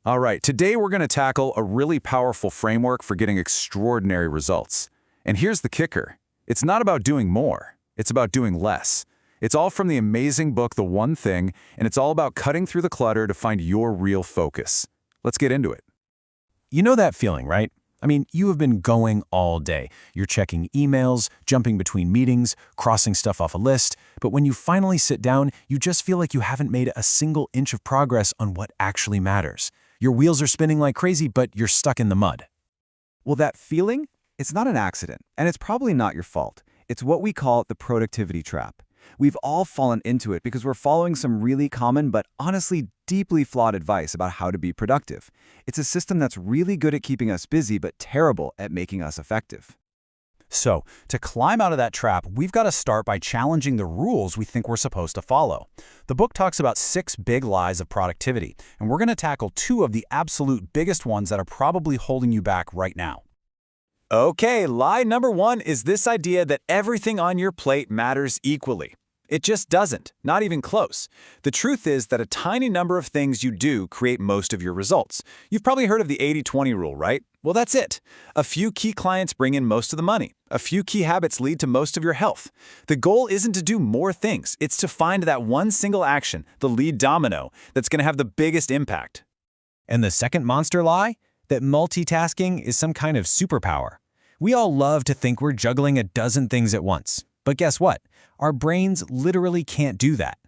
All right, today we're going to tackle a really powerful framework for getting extraordinary results. And here's the kicker. It's not about doing more. It's about doing less. It's all from the amazing book, The One Thing, and it's all about cutting through the clutter to find your real focus. Let's get into it. You know that feeling, right? I mean, you have been going all day. You're checking emails, jumping between meetings, crossing stuff off a list, but when you finally sit down, you just feel like you haven't made a single inch of progress on what actually matters. Your wheels are spinning like crazy, but you're stuck in the mud. Well, that feeling, it's not an accident, and it's probably not your fault. It's what we call the productivity trap. We've all fallen into it because we're following some really common but honestly deeply flawed advice about how to be productive. It's a system that's really good at keeping us busy but terrible at making us effective. So, to climb out of that trap, we've got to start by challenging the rules we think we're supposed to follow. The book talks about 6 big lies of productivity, and we're going to tackle 2 of the absolute biggest ones that are probably holding you back right now. Okay, lie number 1 is this idea that everything on your plate matters equally. It just doesn't, not even close. The truth is that a tiny number of things you do create most of your results. You've probably heard of the 80-20 rule, right? Well, that's it. A few key clients bring in most of the money. A few key habits lead to most of your health. The goal isn't to do more things. It's to find that one single action, the lead domino, that's going to have the biggest impact. And the second monster lie? That multitasking is some kind of superpower. We all love to think we're juggling a dozen things at once. But guess what? Our brains literally can't do that.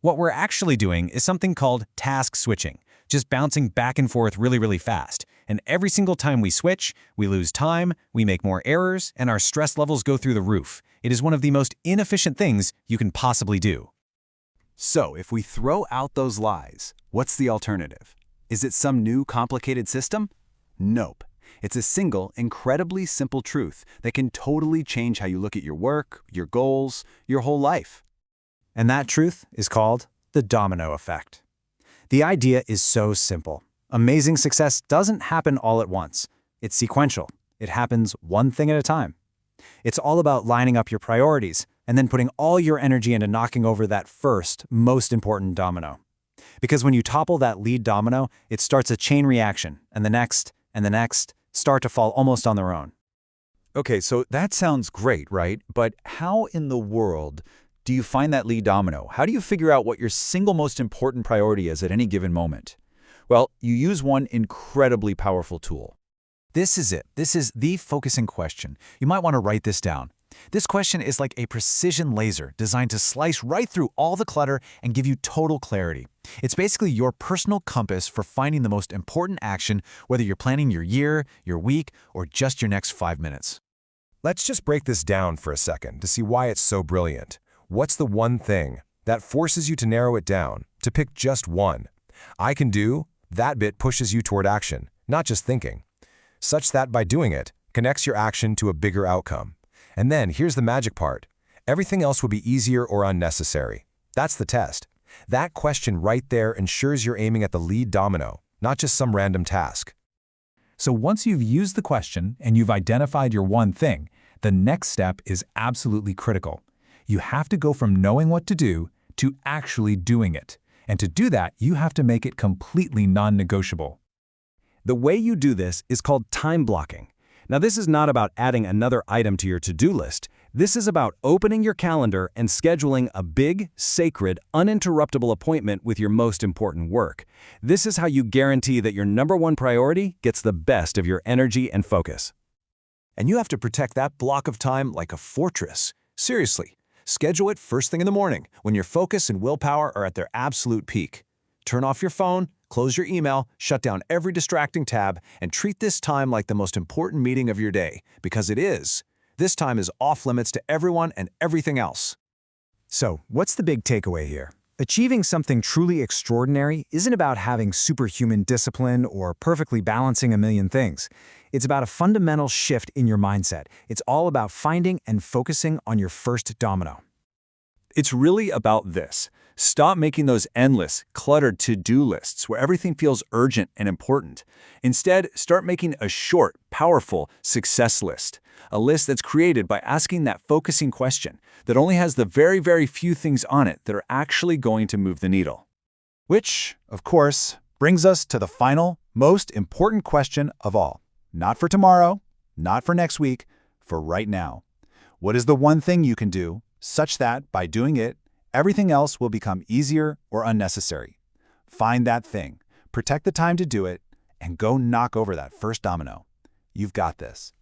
What we're actually doing is something called task switching, just bouncing back and forth really fast. And every single time we switch, we lose time, we make more errors, and our stress levels go through the roof. It is one of the most inefficient things you can possibly do. So, if we throw out those lies, what's the alternative? Is it some new complicated system? Nope. It's a single, incredibly simple truth that can totally change how you look at your work, your goals, your whole life. And that truth is called the domino effect. The idea is so simple. Amazing success doesn't happen all at once. It's sequential. It happens one thing at a time. It's all about lining up your priorities and then putting all your energy into knocking over that first, most important domino. Because when you topple that lead domino, it starts a chain reaction, and the next start to fall almost on their own. Okay, so that sounds great, right? But how in the world do you find that lead domino? How do you figure out what your single most important priority is at any given moment? Well, you use one incredibly powerful tool. This is it. This is the focusing question. You might want to write this down. This question is like a precision laser designed to slice right through all the clutter and give you total clarity. It's basically your personal compass for finding the most important action, whether you're planning your year, your week, or just your next 5 minutes. Let's just break this down for a second to see why it's so brilliant. What's the one thing that forces you to narrow it down, to pick just one? I can do, that bit pushes you toward action, not just thinking, such that by doing it, connects your action to a bigger outcome. And then here's the magic part. Everything else would be easier or unnecessary. That's the test. That question right there ensures you're aiming at the lead domino, not just some random task. So once you've used the question and you've identified your one thing, the next step is absolutely critical. You have to go from knowing what to do to actually doing it. And to do that, you have to make it completely non-negotiable. The way you do this is called time blocking. Now, this is not about adding another item to your to-do list. This is about opening your calendar and scheduling a big, sacred, uninterruptible appointment with your most important work. This is how you guarantee that your number one priority gets the best of your energy and focus. And you have to protect that block of time like a fortress. Seriously, schedule it first thing in the morning when your focus and willpower are at their absolute peak. Turn off your phone, close your email, shut down every distracting tab, and treat this time like the most important meeting of your day, because it is. This time is off limits to everyone and everything else. So, what's the big takeaway here? Achieving something truly extraordinary isn't about having superhuman discipline or perfectly balancing a million things. It's about a fundamental shift in your mindset. It's all about finding and focusing on your first domino. It's really about this. Stop making those endless, cluttered to-do lists where everything feels urgent and important. Instead, start making a short, powerful success list. A list that's created by asking that focusing question that only has the very few things on it that are actually going to move the needle. Which, of course, brings us to the final, Most important question of all. Not for tomorrow, not for next week, for right now. What is the one thing you can do such that, by doing it, everything else will become easier or unnecessary? Find that thing, protect the time to do it, and go knock over that first domino. You've got this.